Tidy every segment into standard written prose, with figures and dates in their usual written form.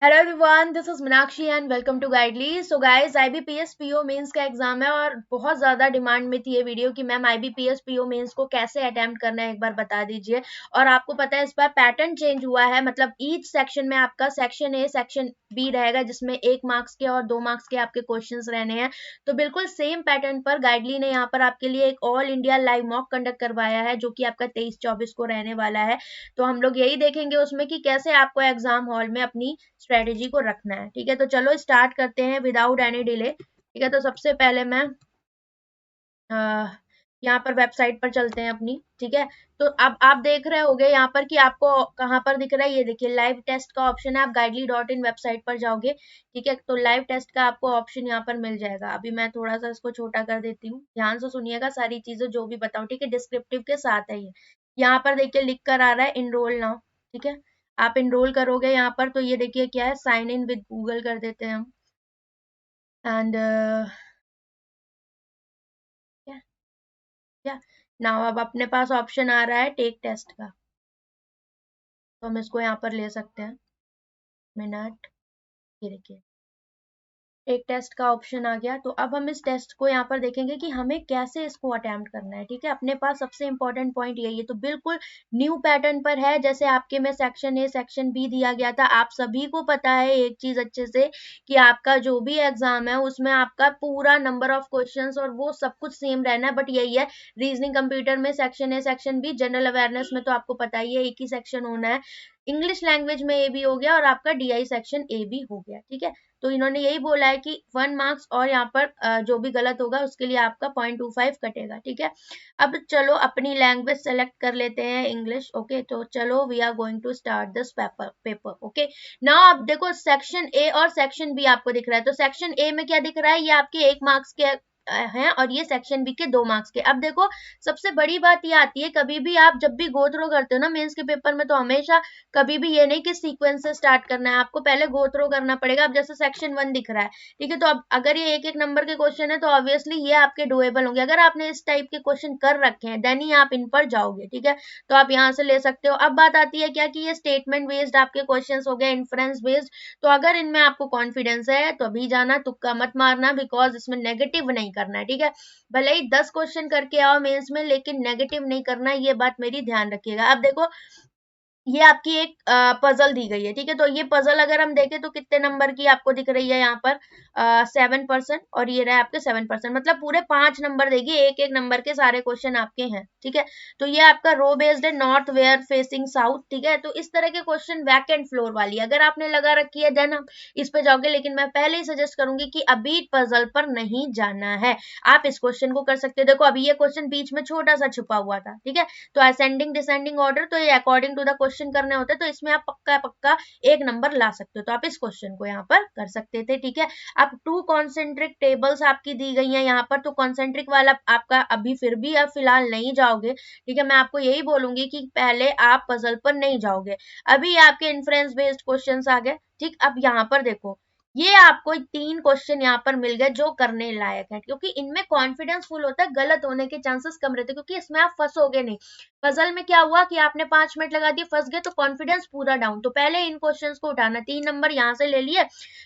Hello everyone, this is Meenakshi and welcome to Guidely. So guys, IBPS PO mains का exam है और बहुत ज्यादा डिमांड में थी ये वीडियो कि मैम आईबीपीएस पीओ मेंस को कैसे अटेम्प्ट करना है, एक बार बता दीजिए। और आपको पता है इस बार पैटर्न चेंज हुआ है, मतलब ईच सेक्शन में आपका सेक्शन ए सेक्शन बी रहेगा जिसमें 1 मार्क्स के और 2 मार्क्स के आपके क्वेश्चंस रहने हैं। तो बिल्कुल सेम पैटर्न पर गाइडली ने यहाँ पर आपके लिए एक all India live mock conduct करवाया है, जो कि आपका 23-24 को रहने वाला है। तो हम लोग यही देखेंगे उसमें कि कैसे आपको एग्जाम हॉल में अपनी स्ट्रेटेजी को रखना है। ठीक है, तो चलो स्टार्ट करते हैं विदाउट एनी डिले। ठीक है, तो सबसे पहले मैं यहाँ पर वेबसाइट पर चलते हैं अपनी। ठीक है, तो अब आप देख रहे होगे यहाँ पर कि आपको कहाँ पर दिख रहा है, ये देखिए लाइव टेस्ट का ऑप्शन है। आप गाइडली.in वेबसाइट पर जाओगे। ठीक है, तो लाइव टेस्ट का आपको ऑप्शन यहाँ पर मिल जाएगा। अभी मैं थोड़ा सा इसको छोटा कर देती हूँ, ध्यान से सुनिएगा सारी चीजें जो भी बताऊँ। ठीक है, डिस्क्रिप्टिव के साथ है ये। यहाँ पर देखिए लिख कर आ रहा है इनरोल नाउ। ठीक है, आप इनरोल करोगे यहाँ पर, तो ये देखिए क्या है, साइन इन विद गूगल कर देते हैं हम। एंड क्या नाउ अब अपने पास ऑप्शन आ रहा है टेक टेस्ट का, तो हम इसको यहाँ पर ले सकते हैं। मिनट, ये देखिए एक टेस्ट का ऑप्शन आ गया। तो अब हम इस टेस्ट को यहाँ पर देखेंगे कि हमें कैसे इसको अटेम्प्ट करना है। ठीक है, अपने पास सबसे इंपॉर्टेंट पॉइंट यही है। तो बिल्कुल न्यू पैटर्न पर है, जैसे आपके में सेक्शन ए सेक्शन बी दिया गया था। आप सभी को पता है एक चीज अच्छे से कि आपका जो भी एग्जाम है उसमें आपका पूरा नंबर ऑफ क्वेश्चंस और वो सब कुछ सेम रहना है। बट यही है, रीजनिंग कंप्यूटर में section A section B, general awareness में तो आपको पता ही है एक ही सेक्शन होना है। इंग्लिश लैंग्वेज में ए भी हो गया और आपका डीआई सेक्शन ए भी हो गया। ठीक है, तो इन्होंने यही बोला है कि 1 मार्क्स और यहाँ पर जो भी गलत होगा उसके लिए आपका 0.25 कटेगा। ठीक है, अब चलो अपनी लैंग्वेज सेलेक्ट कर लेते हैं इंग्लिश। ओके, तो चलो we are going to start this paper. Okay, now आप देखो सेक्शन ए और सेक्शन बी आपको दिख रहा है। तो सेक्शन ए में क्या दिख रहा है, ये आपके 1 मार्क्स के हैं और ये सेक्शन बी के 2 मार्क्स के। अब देखो सबसे बड़ी बात ये आती है, कभी भी आप जब भी गो थ्रो करते हो ना मेंस के पेपर में, तो हमेशा कभी भी ये नहीं कि सीक्वेंस से स्टार्ट करना है, आपको पहले गो थ्रो करना पड़ेगा। अब जैसे सेक्शन 1 दिख रहा है, ठीक है, तो अब अगर ये एक एक नंबर के क्वेश्चन है तो ऑब्वियसली ये आपके डुएबल होंगे। अगर आपने इस टाइप के क्वेश्चन कर रखे हैं देन ही आप इन पर जाओगे। ठीक है, तो आप यहाँ से ले सकते हो। अब बात आती है क्या कि ये स्टेटमेंट बेस्ड आपके क्वेश्चन हो गए, इन्फ्रेंस बेस्ड। तो अगर इनमें आपको कॉन्फिडेंस है तो अभी जाना, तुक्का मत मारना, बिकॉज इसमें नेगेटिव नहीं करना है। ठीक है, भले ही 10 क्वेश्चन करके आओ मेंस में, लेकिन नेगेटिव नहीं करना है, ये बात मेरी ध्यान रखिएगा। अब देखो ये आपकी एक पजल दी गई है। ठीक है, तो ये पजल अगर हम देखें तो कितने नंबर की आपको दिख रही है यहाँ पर, 7%, और ये रहे आपके 7%, मतलब पूरे 5 नंबर देगी। एक एक नंबर के सारे क्वेश्चन आपके हैं। ठीक है, तो ये आपका रो बेस्ड है, नॉर्थ वेयर फेसिंग साउथ। ठीक है, तो इस तरह के क्वेश्चन वैकेंट फ्लोर वाली अगर आपने लगा रखी है देन हम इस पे जाओगे, लेकिन मैं पहले ही सजेस्ट करूंगी कि अभी पजल पर नहीं जाना है। आप इस क्वेश्चन को कर सकते हो। देखो अभी ये क्वेश्चन बीच में छोटा सा छुपा हुआ था। ठीक है, तो असेंडिंग डिसेंडिंग ऑर्डर, तो ये अकॉर्डिंग टू द क्वेश्चन करने होते हैं, तो इसमें आप पक्का पक्का 1 नंबर ला सकते हो। तो आप इस क्वेश्चन को यहाँ पर कर सकते थे। ठीक है, अब 2 कॉन्सेंट्रिक टेबल्स आपकी दी गई हैं यहाँ पर, तो कॉन्सेंट्रिक वाला आपका अभी फिर भी अब फिलहाल नहीं जाओगे। ठीक है, मैं आपको यही बोलूंगी कि पहले आप पजल पर नहीं जाओगे। अभी आपके इन्फ्रेंस बेस्ड क्वेश्चन आ गए। ठीक, अब यहाँ पर देखो ये आपको 3 क्वेश्चन यहाँ पर मिल गए जो करने लायक है, क्योंकि इनमें कॉन्फिडेंस फुल होता है, गलत होने के चांसेस कम रहते हैं, क्योंकि इसमें आप फंसोगे नहीं। पजल में क्या हुआ कि आपने 5 मिनट लगा दिए, फंस गए, तो कॉन्फिडेंस पूरा डाउन। तो पहले इन क्वेश्चंस को उठाना, 3 नंबर यहाँ से ले लिए।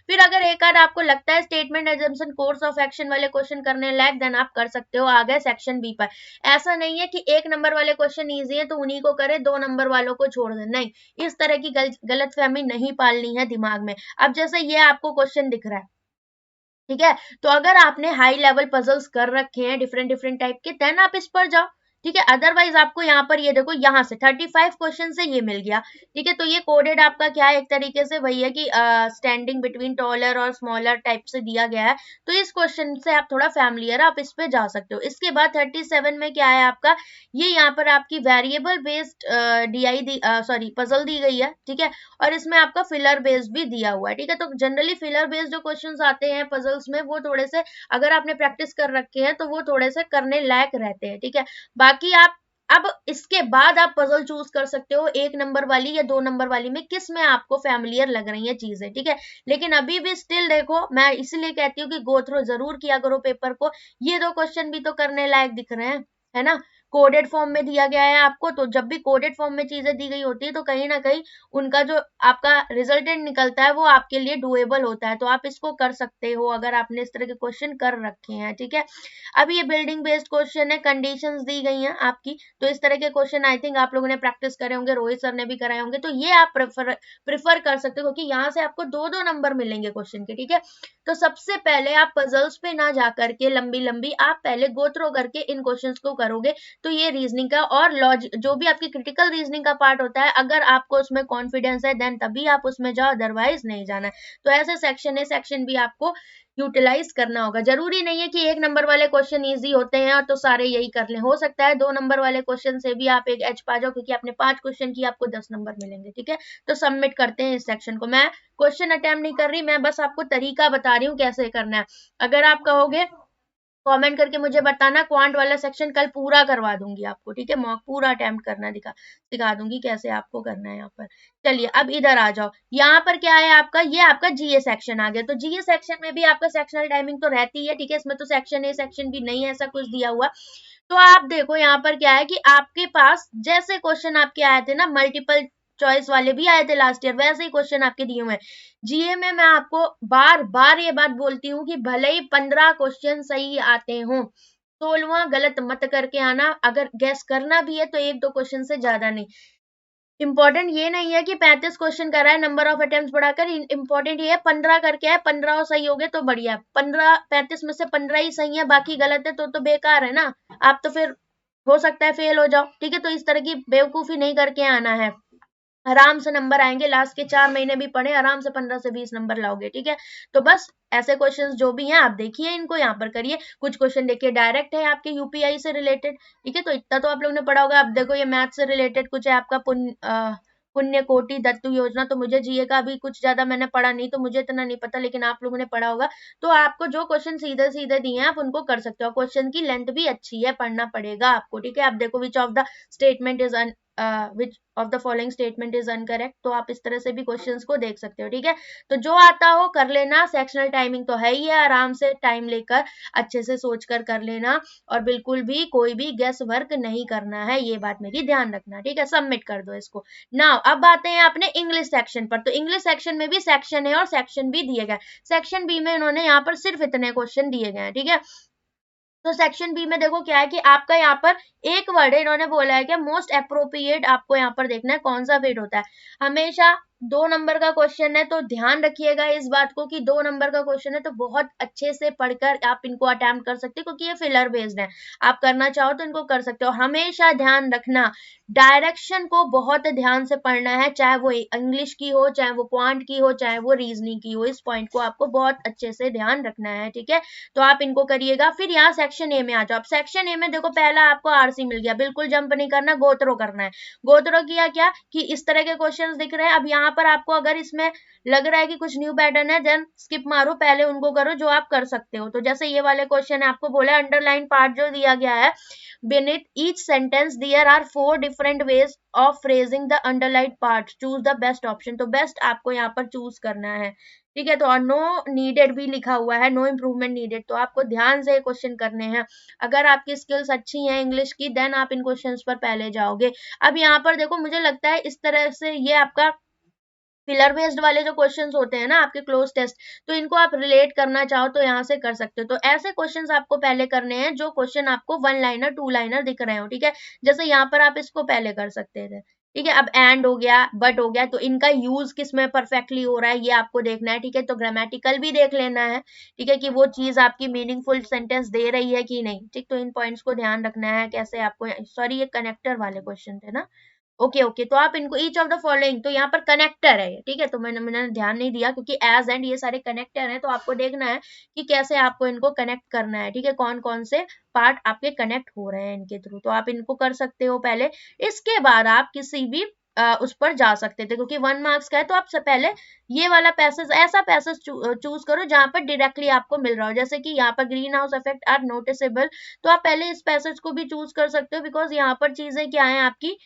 फिर अगर एक आध आपको लगता है statement assumption course of action वाले क्वेश्चन करने लायक, देन आप कर सकते हो। आ गए सेक्शन बी पर। ऐसा नहीं है कि 1 नंबर वाले क्वेश्चन ईजी है तो उन्हीं को करे, 2 नंबर वालों को छोड़ दे, नहीं, इस तरह की गलत फहमी नहीं पालनी है दिमाग में। अब जैसे ये आपको क्वेश्चन दिख रहा है, ठीक है, तो अगर आपने हाई लेवल पजल्स कर रखे हैं डिफरेंट डिफरेंट टाइप के, देन आप इस पर जाओ। ठीक है, अदरवाइज आपको यहाँ पर ये देखो यहाँ से 35 क्वेश्चन से ये मिल गया। ठीक है, तो ये कोडेड आपका क्या है, एक तरीके से वही है कि स्टैंडिंग बिटवीन टॉलर और स्मॉलर टाइप से दिया गया है। तो इस क्वेश्चन से आप थोड़ा फैमिलियर, आप इस पे जा सकते हो। इसके बाद 37 में क्या है आपका, ये यहाँ पर आपकी वेरिएबल बेस्ड डीआई दी सॉरी पजल दी गई है। ठीक है, और इसमें आपका फिलर बेस्ड भी दिया हुआ है। ठीक है, तो जनरली फिलर बेस्ड जो क्वेश्चंस आते हैं पजल्स में, वो थोड़े से अगर आपने प्रैक्टिस कर रखे हैं तो वो थोड़े से करने लायक रहते हैं। ठीक है, बाकी आप अब इसके बाद आप पजल चूज कर सकते हो, 1 नंबर वाली या 2 नंबर वाली में, किस में आपको फैमिलियर लग रही है चीजें। ठीक है, लेकिन अभी भी स्टिल देखो, मैं इसलिए कहती हूँ कि गो थ्रो जरूर किया करो पेपर को। ये 2 क्वेश्चन भी तो करने लायक दिख रहे हैं, है ना। कोडेड फॉर्म में दिया गया है आपको, तो जब भी कोडेड फॉर्म में चीजें दी गई होती है तो कहीं ना कहीं उनका जो आपका रिजल्टेंट निकलता है वो आपके लिए डुएबल होता है, तो आप इसको कर सकते हो अगर आपने इस तरह के क्वेश्चन कर रखे हैं, ठीक है। अब ये बिल्डिंग बेस्ड क्वेश्चन है, कंडीशंस दी गई हैं आपकी, तो इस तरह के क्वेश्चन आई थिंक आप लोगों ने प्रैक्टिस करे होंगे, रोहित सर ने भी कराए होंगे, तो ये आप प्रेफर कर सकते हो क्योंकि यहाँ से आपको 2-2 नंबर मिलेंगे क्वेश्चन के, ठीक है। तो सबसे पहले आप पजल्स पे ना जा करके लंबी लंबी आप पहले गो थ्रू करके इन क्वेश्चंस को करोगे, तो ये रीजनिंग का और लॉजिक जो भी आपकी क्रिटिकल रीजनिंग का पार्ट होता है, अगर आपको उसमें कॉन्फिडेंस है देन तभी आप उसमें जाओ, अदरवाइज नहीं जाना है। तो ऐसे सेक्शन है, सेक्शन भी आपको यूटिलाइज करना होगा। जरूरी नहीं है कि 1 नंबर वाले क्वेश्चन इजी होते हैं तो सारे यही कर लें, हो सकता है 2 नंबर वाले क्वेश्चन से भी आप एक एच पा जाओ क्योंकि आपने 5 क्वेश्चन की आपको 10 नंबर मिलेंगे, ठीक है। तो सबमिट करते हैं इस सेक्शन को। मैं क्वेश्चन अटेम्प्ट नहीं कर रही, मैं बस आपको तरीका बता रही हूँ कैसे करना है। अगर आप कहोगे कमेंट करके मुझे बताना, क्वांट वाला सेक्शन कल पूरा करवा दूंगी आपको, ठीक है। मॉक पूरा अटेम्प्ट करना दिखा दूंगी कैसे आपको करना है यहाँ पर। चलिए अब इधर आ जाओ, यहाँ पर क्या है आपका, ये आपका जीए सेक्शन आ गया। तो जीए सेक्शन में भी आपका सेक्शनल टाइमिंग तो रहती है, ठीक है। इसमें तो सेक्शन ए सेक्शन बी नहीं है, ऐसा कुछ दिया हुआ। तो आप देखो यहाँ पर क्या है कि आपके पास जैसे क्वेश्चन आपके आए थे ना, मल्टीपल चॉइस वाले भी आए थे लास्ट ईयर, वैसे ही क्वेश्चन आपके दिए हुए हैं। जीए में मैं आपको बार बार ये बात बोलती हूँ कि भले ही 15 क्वेश्चन सही आते हों, 16वां गलत मत करके आना। अगर गैस करना भी है तो 1-2 क्वेश्चन से ज्यादा नहीं। इंपॉर्टेंट ये नहीं है कि 35 क्वेश्चन करा है, नंबर ऑफ अटेम्प्ट बढ़ाकर, इंपॉर्टेंट ये है 15 करके है, 15 सही हो गए तो बढ़िया। 35 में से 15 ही सही है, बाकी गलत है तो बेकार है ना, आप तो फिर हो सकता है फेल हो जाओ, ठीक है। तो इस तरह की बेवकूफी नहीं करके आना है, आराम से नंबर आएंगे। लास्ट के 4 महीने भी पढ़े, आराम से 15 से 20 नंबर लाओगे, ठीक है। तो बस ऐसे क्वेश्चंस जो भी हैं आप देखिए, इनको यहाँ पर करिए। कुछ क्वेश्चन देखिए डायरेक्ट है आपके यूपीआई से रिलेटेड, ठीक है, तो इतना तो आप लोगों ने पढ़ा होगा। अब देखो ये मैथ से रिलेटेड कुछ है आपका, पुण्य कोटि दत्तु योजना। तो मुझे जीए का भी कुछ ज्यादा मैंने पढ़ा नहीं, तो मुझे इतना नहीं पता, लेकिन आप लोगों ने पढ़ा होगा। तो आपको जो क्वेश्चन सीधे सीधे दिए हैं आप उनको कर सकते हो। क्वेश्चन की लेंथ भी अच्छी है, पढ़ना पड़ेगा आपको, ठीक है। आप देखो which of the statement is which of the following statement is incorrect, तो आप इस तरह से भी क्वेश्चंस को देख सकते हो, ठीक है। तो जो आता हो कर लेना, सेक्शनल टाइमिंग तो है ही है, आराम से टाइम लेकर अच्छे से सोचकर कर लेना, और बिल्कुल भी कोई भी गेस वर्क नहीं करना है, ये बात मेरी ध्यान रखना, ठीक है। सबमिट कर दो इसको। नाउ अब आते हैं अपने इंग्लिश सेक्शन पर। तो इंग्लिश सेक्शन में भी सेक्शन है और सेक्शन बी दिए गए। सेक्शन बी में इन्होंने यहाँ पर सिर्फ इतने क्वेश्चन दिए गए हैं, ठीक है। तो सेक्शन बी में देखो क्या है कि आपका यहाँ पर एक वर्ड है, इन्होंने बोला है कि मोस्ट अप्रोप्रिएट, आपको यहाँ पर देखना है कौन सा फिट होता है। हमेशा 2 नंबर का क्वेश्चन है तो ध्यान रखिएगा इस बात को कि 2 नंबर का क्वेश्चन है तो बहुत अच्छे से पढ़कर आप इनको अटेम्प्ट कर सकते हो, क्योंकि ये फिलर बेस्ड है। आप करना चाहो तो इनको कर सकते हो। हमेशा ध्यान रखना, डायरेक्शन को बहुत ध्यान से पढ़ना है, चाहे वो इंग्लिश की हो, चाहे वो क्वांट की हो, चाहे वो रीजनिंग की हो। इस पॉइंट को आपको बहुत अच्छे से ध्यान रखना है, ठीक है। तो आप इनको करिएगा। फिर यहाँ सेक्शन ए में आ जाओ। सेक्शन ए में देखो पहला आपको आरसी मिल गया, बिल्कुल जंप नहीं करना, गोथ्रो करना है। गोथ्रो किया क्या कि इस तरह के क्वेश्चंस दिख रहे हैं। अब यहाँ पर आपको अगर इसमें लग रहा है कि कुछ न्यू पैटर्न है, देन स्किप मारो, पहले उनको करो जो आप कर सकते हो। तो जैसे ये वाले क्वेश्चन है, आपको बोला अंडरलाइन पार्ट जो दिया गया है, beneath each sentence there are 4 different ways of phrasing the underlined part, choose the best option। तो बेस्ट आपको यहाँ पर चूज करना है, ठीक है। तो और नो नीडेड भी लिखा हुआ है, नो इम्प्रूवमेंट नीडेड, तो आपको ध्यान से क्वेश्चन करने हैं। अगर आपकी स्किल्स अच्छी हैं इंग्लिश की, देन आप इन क्वेश्चंस पर पहले जाओगे। अब यहाँ पर देखो मुझे लगता है इस तरह से ये आपका फिलर बेस्ड वाले जो क्वेश्चंस होते हैं ना आपके क्लोज टेस्ट, तो इनको आप रिलेट करना चाहो तो यहाँ से कर सकते हो। तो ऐसे क्वेश्चंस आपको पहले करने हैं जो क्वेश्चन आपको 1 लाइनर 2 लाइनर दिख रहे हो, ठीक है। जैसे यहाँ पर आप इसको पहले कर सकते थे, ठीक है। अब एंड हो गया, बट हो गया, तो इनका यूज किस में परफेक्टली हो रहा है ये आपको देखना है, ठीक है। तो ग्रामेटिकल भी देख लेना है, ठीक है, कि वो चीज आपकी मीनिंगफुल सेंटेंस दे रही है कि नहीं, ठीक। तो इन पॉइंट्स को ध्यान रखना है कैसे आपको, सॉरी ये कनेक्टर वाले क्वेश्चन थे ना, ओके ओके। तो आप इनको ईच ऑफ द फॉलोइंग, तो यहाँ पर कनेक्टर है, ठीक है। तो मैंने ध्यान नहीं दिया क्योंकि एज एंड ये सारे कनेक्टर हैं, तो आपको देखना है कि कैसे आपको इनको कनेक्ट करना है, ठीक है। कौन कौन से पार्ट आपके कनेक्ट हो रहे हैं इनके थ्रू, तो आप इनको कर सकते हो पहले। इसके बाद आप किसी भी उस पर जा सकते थे, क्योंकि 1 मार्क्स का है, तो आप पहले ये वाला पैसेज, ऐसा पैसेज चूज करो जहां पर डायरेक्टली आपको मिल रहा हो। जैसे कि यहाँ पर green house effect are noticeable, तो आप पहले इस पैसेज को भी चूज कर सकते हो, बिकॉज यहाँ पर चीजें क्या है आपकी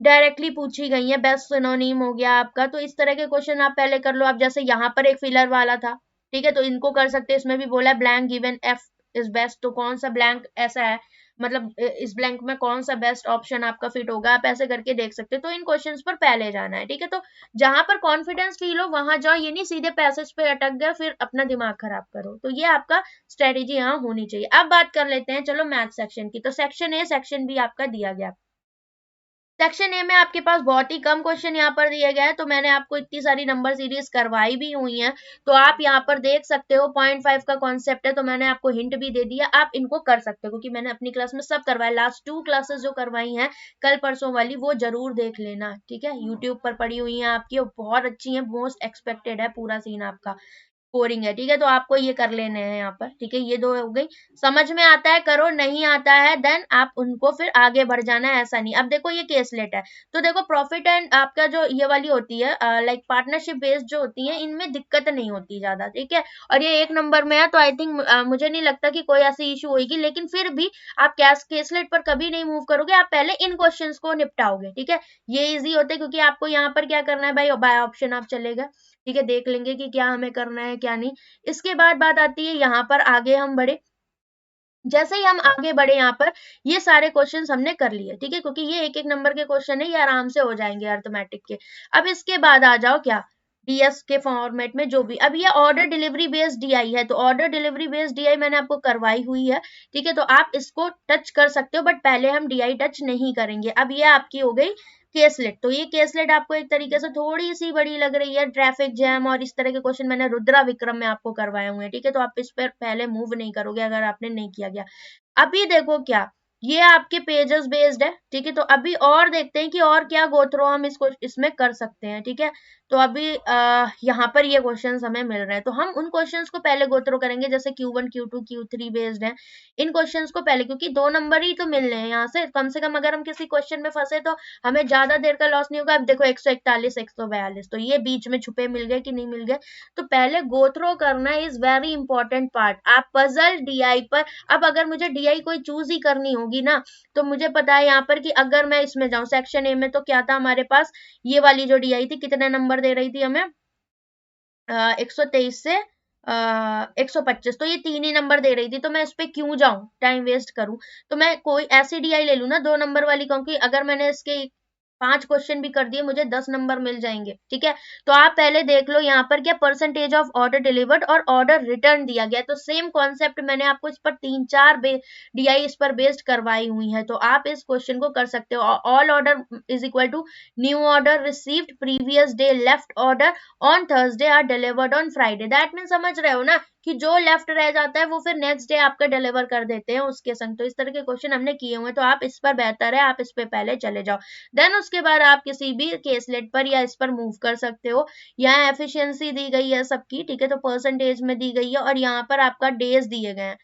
डायरेक्टली पूछी गई है। बेस्ट सिनोनिम हो गया आपका, तो इस तरह के क्वेश्चन आप पहले कर लो। आप जैसे यहाँ पर एक फिलर वाला था, ठीक है, तो इनको कर सकते हैं। इसमें भी बोला है blank given F is best, तो कौन सा ब्लैंक ऐसा है मतलब इस ब्लैंक में कौन सा बेस्ट ऑप्शन आपका फिट होगा, आप ऐसे करके देख सकते हो। तो इन क्वेश्चंस पर पहले जाना है, ठीक है। तो जहां पर कॉन्फिडेंस फील हो वहां जाओ, ये नहीं सीधे पैसेज पे अटक गए फिर अपना दिमाग खराब करो। तो ये आपका स्ट्रेटेजी यहाँ होनी चाहिए। अब बात कर लेते हैं चलो मैथ सेक्शन की। तो सेक्शन ए, सेक्शन बी आपका दिया गया। सेक्शन ए में आपके पास बहुत ही कम क्वेश्चन यहाँ पर दिए गए हैं, तो मैंने आपको इतनी सारी नंबर सीरीज करवाई भी हुई है, तो आप यहाँ पर देख सकते हो 0.5 का कॉन्सेप्ट है, तो मैंने आपको हिंट भी दे दिया, आप इनको कर सकते हो क्योंकि मैंने अपनी क्लास में सब करवाया। लास्ट 2 क्लासेस जो करवाई हैं कल परसों वाली वो जरूर देख लेना, ठीक है। यूट्यूब पर पड़ी हुई है आपकी, बहुत अच्छी है, मोस्ट एक्सपेक्टेड है पूरा सीन आपका, बोरिंग है, ठीक है। तो आपको ये कर लेने हैं यहाँ पर, ठीक है। ये दो हो गई, समझ में आता है करो, नहीं आता है देन आप उनको फिर आगे बढ़ जाना है, ऐसा नहीं। अब देखो ये केसलेट है, तो देखो प्रॉफिट एंड आपका जो ये वाली होती है लाइक पार्टनरशिप बेस्ड जो होती है इनमें दिक्कत नहीं होती ज्यादा, ठीक है। और ये 1 नंबर में है, तो आई थिंक मुझे नहीं लगता कि कोई ऐसी इशू होगी, लेकिन फिर भी आप केसलेट पर कभी नहीं मूव करोगे, आप पहले इन क्वेश्चन को निपटाओगे, ठीक है। ये इजी होते हैं क्योंकि आपको यहाँ पर क्या करना है भाई, बाय ऑप्शन आप चलेगा, ठीक है। देख लेंगे कि क्या हमें करना है क्या नहीं। इसके बाद बात आती है यहाँ पर आगे हम बढ़े, जैसे ही हम आगे बढ़े यहाँ पर ये सारे क्वेश्चन हमने कर लिए, ठीक है, क्योंकि ये एक एक नंबर के क्वेश्चन है, ये आराम से हो जाएंगे अर्थमेटिक के। अब इसके बाद आ जाओ क्या, डीएस के फॉर्मेट में जो भी, अब ये ऑर्डर डिलीवरी बेस्ड डीआई है, तो ऑर्डर डिलीवरी बेस्ड डीआई मैंने आपको करवाई हुई है, ठीक है। तो आप इसको टच कर सकते हो, बट पहले हम डीआई टच नहीं करेंगे। अब ये आपकी हो गई केसलेट, तो ये केसलेट आपको एक तरीके से थोड़ी सी बड़ी लग रही है, ट्रैफिक जैम और इस तरह के क्वेश्चन मैंने रुद्रा विक्रम में आपको करवाए हुए हैं, ठीक है। तो आप इस पर पहले मूव नहीं करोगे अगर आपने नहीं किया गया। अभी देखो क्या, ये आपके पेजेस बेस्ड है, ठीक है। तो अभी और देखते हैं कि और क्या गो थ्रू हम इसको इसमें कर सकते हैं, ठीक है। तो अभी यहाँ पर ये क्वेश्चंस हमें मिल रहे हैं, तो हम उन क्वेश्चंस को पहले गो थ्रू करेंगे, जैसे Q1 Q2 Q3 बेस्ड है। इन क्वेश्चंस को पहले, क्योंकि 2 नंबर ही तो मिल रहे हैं यहाँ से, कम से कम अगर हम किसी क्वेश्चन में फंसे तो हमें ज्यादा देर का लॉस नहीं होगा। अब देखो 141 142, तो ये बीच में छुपे मिल गए कि नहीं मिल गए, तो पहले गो थ्रू करना इज वेरी इंपॉर्टेंट पार्ट। आप पजल डीआई पर, अब अगर मुझे डीआई कोई चूज ही करनी होगी ना, तो मुझे पता है यहाँ पर कि अगर मैं इसमें जाऊं सेक्शन ए में, तो क्या था हमारे पास, ये वाली जो डीआई थी कितने नंबर दे रही थी हमें, 123 से 125, तो ये 3 ही नंबर दे रही थी, तो मैं इस पे क्यों जाऊं, टाइम वेस्ट करूं। तो मैं कोई ऐसी डीआई ले लूं ना 2 नंबर वाली, क्योंकि अगर मैंने इसके 5 क्वेश्चन भी कर दिए मुझे 10 नंबर मिल जाएंगे, ठीक है। तो आप पहले देख लो यहाँ पर क्या परसेंटेज ऑफ ऑर्डर डिलीवर्ड और ऑर्डर रिटर्न दिया गया, तो सेम कॉन्सेप्ट मैंने आपको इस पर 3-4 डीआई इस पर बेस्ड करवाई हुई है, तो आप इस क्वेश्चन को कर सकते हो। All order is equal to new order received previous day left order on Thursday are delivered on Friday. That mean समझ रहे हो ना कि जो लेफ्ट रह जाता है वो फिर नेक्स्ट डे आपका डिलीवर कर देते हैं उसके संग। तो इस तरह के क्वेश्चन हमने किए हुए, तो आप इस पर बेहतर है आप इस पे पहले चले जाओ, देन उसके बाद आप किसी भी केसलेट पर या इस पर मूव कर सकते हो। यहाँ एफिशिएंसी दी गई है सबकी, ठीक है, तो परसेंटेज में दी गई है, और यहाँ पर आपका डेज दिए गए हैं,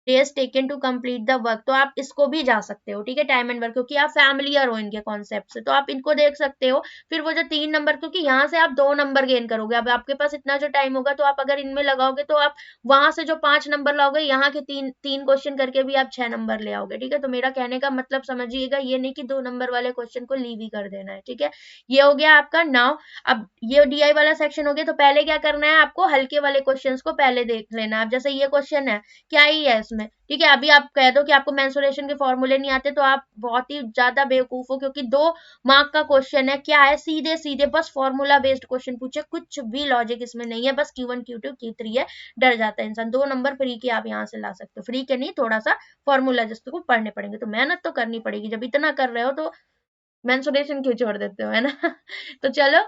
days taken to complete the work, तो आप इसको भी जा सकते हो, ठीक है, टाइम एंड वर्क, क्योंकि आप फैमिलियर हो इनके कॉन्सेप्ट से, तो आप इनको देख सकते हो। फिर वो जो 3 नंबर, क्योंकि यहाँ से आप 2 नंबर गेन करोगे, अब आपके पास इतना जो टाइम होगा, तो आप अगर इनमें लगाओगे तो आप वहां से जो 5 नंबर लाओगे, यहाँ के 3 क्वेश्चन करके भी आप 6 नंबर ले आओगे, ठीक है। तो मेरा कहने का मतलब समझिएगा, ये नहीं कि 2 नंबर वाले क्वेश्चन को लीव ही कर देना है, ठीक है। ये हो गया आपका नाउ। अब ये डीआई वाला सेक्शन हो गया, तो पहले क्या करना है आपको, हल्के वाले क्वेश्चन को पहले देख लेना है। अब जैसे ये क्वेश्चन है, क्या ही है इसमें, ठीक है। अभी आप कह दो कि आपको मेंसुरेशन के फॉर्मूले नहीं आते, तो आप बहुत ही ज्यादा बेवकूफ हो, क्योंकि 2 मार्क का क्वेश्चन है, क्या है, सीधे सीधे बस फॉर्मूला बेस्ड क्वेश्चन पूछे, कुछ भी लॉजिक इसमें नहीं है, बस Q1 Q2 Q3 है। डर जाता है इंसान। 2 नंबर फ्री के आप यहाँ से ला सकते हो, फ्री के नहीं, थोड़ा सा फॉर्मूला जिसको पढ़ने पड़ेंगे, तो मेहनत तो करनी पड़ेगी, जब इतना कर रहे हो तो मेंसुरेशन क्यों छोड़ देते हो, है ना। तो चलो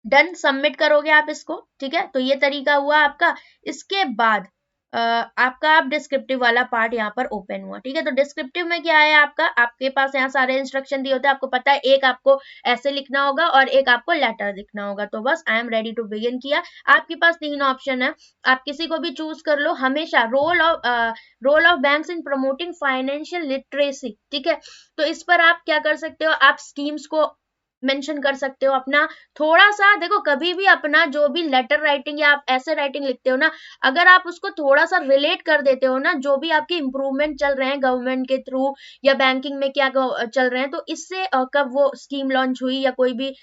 डन, सबमिट करोगे आप इसको, ठीक है। तो ये तरीका हुआ आपका। इसके बाद आपका आप डिस्क्रिप्टिव वाला पार्ट यहाँ पर ओपन हुआ, ठीक है। तो डिस्क्रिप्टिव में क्या है आपका, आपके पास यहाँ सारे इंस्ट्रक्शन दिए होते हैं, आपको पता है एक आपको ऐसे लिखना होगा और एक आपको लेटर लिखना होगा। तो बस I am ready to begin किया। आपके पास 3 ऑप्शन है, आप किसी को भी चूज कर लो। हमेशा role of banks in promoting financial literacy, ठीक है। तो इस पर आप क्या कर सकते हो, आप स्कीम्स को मेंशन कर सकते हो, अपना थोड़ा सा देखो, कभी भी अपना जो भी लेटर राइटिंग या आप ऐसे राइटिंग लिखते हो ना, अगर आप उसको थोड़ा सा रिलेट कर देते हो ना, जो भी आपके इम्प्रूवमेंट चल रहे हैं गवर्नमेंट के थ्रू या बैंकिंग में क्या चल रहे हैं, तो इससे कब वो स्कीम लॉन्च हुई या कोई भी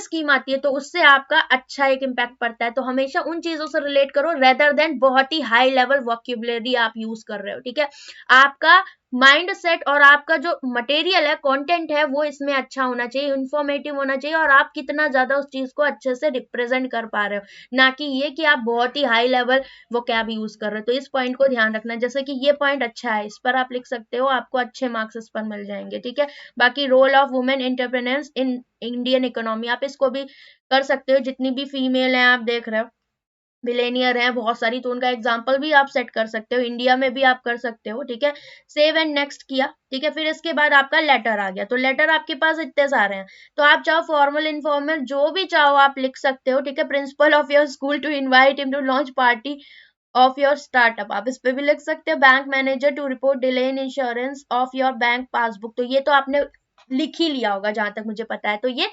स्कीम आती है, तो उससे आपका अच्छा एक इम्पैक्ट पड़ता है। तो हमेशा उन चीजों से रिलेट करो, रेदर देन बहुत ही हाई लेवल वोकेबुलरी आप यूज कर रहे हो, ठीक है। आपका माइंड सेट और आपका जो मटेरियल है, कंटेंट है, वो इसमें अच्छा होना चाहिए, इंफॉर्मेटिव होना चाहिए, और आप कितना ज्यादा उस चीज को अच्छे से रिप्रेजेंट कर पा रहे हो, ना कि ये कि आप बहुत ही हाई लेवल वो कैब यूज कर रहे हो। तो इस पॉइंट को ध्यान रखना, जैसे कि ये पॉइंट अच्छा है, इस पर आप लिख सकते हो, आपको अच्छे मार्क्स इस पर मिल जाएंगे, ठीक है। बाकी role of women entrepreneurs in Indian economy, आप इसको भी कर सकते हो, जितनी भी फीमेल है आप देख रहे हो बिलेनियर है बहुत सारी, तो उनका एग्जाम्पल भी आप सेट कर सकते हो, इंडिया में भी आप कर सकते हो, ठीक है। सेव एंड नेक्स्ट किया, ठीक है। फिर इसके बाद आपका लेटर आ गया, तो लेटर आपके पास इतने सारे हैं, तो आप चाहो फॉर्मल इनफॉर्मल जो भी चाहो आप लिख सकते हो, ठीक है। Principal of your school to invite him to launch party of your startup, आप इस पे भी लिख सकते हो। Bank manager to report delay in insurance of your bank passbook, तो ये तो आपने लिख ही लिया होगा जहां तक मुझे पता है। तो ये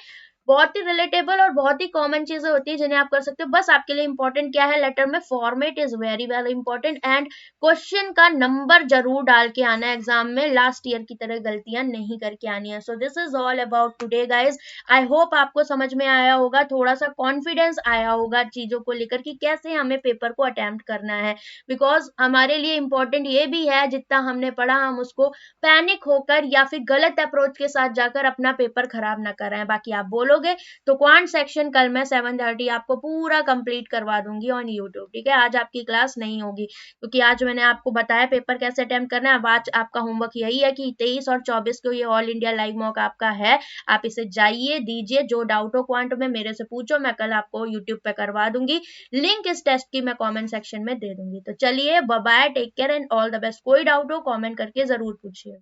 बहुत ही रिलेटेबल और बहुत ही कॉमन चीजें होती है जिन्हें आप कर सकते हो। बस आपके लिए इंपॉर्टेंट क्या है, लेटर में format is very very important, and question का नंबर जरूर डाल के आना है एग्जाम में, लास्ट ईयर की तरह गलतियां नहीं करके आनी है। So this is all about today guys. I hope आपको समझ में आया होगा, थोड़ा सा कॉन्फिडेंस आया होगा चीजों को लेकर कि कैसे हमें पेपर को अटेम्प्ट करना है, बिकॉज हमारे लिए इंपॉर्टेंट ये भी है जितना हमने पढ़ा हम उसको पैनिक होकर या फिर गलत अप्रोच के साथ जाकर अपना पेपर खराब ना कराएं। बाकी आप बोलोगे तो क्वांट सेक्शन कल मैं 7:30 आपको पूरा कंप्लीट करवा दूंगी ऑन यूट्यूब, ठीक है। आज आपकी क्लास नहीं होगी क्योंकि आज मैंने आपको बताया पेपर कैसे अटेम्प्ट करना है। अब आज आपका होमवर्क यही है कि 23 और 24 को ये ऑल इंडिया लाइव मॉक आपका है, आप इसे जाइए दीजिए, जो डाउट हो क्वांट में मेरे से पूछो, मैं कल आपको यूट्यूब पे करवा दूंगी। लिंक इस टेस्ट की मैं कॉमेंट सेक्शन में दे दूंगी। तो चलिए bye bye, take care and all the best. कोई डाउट हो कॉमेंट करके जरूर पूछिए।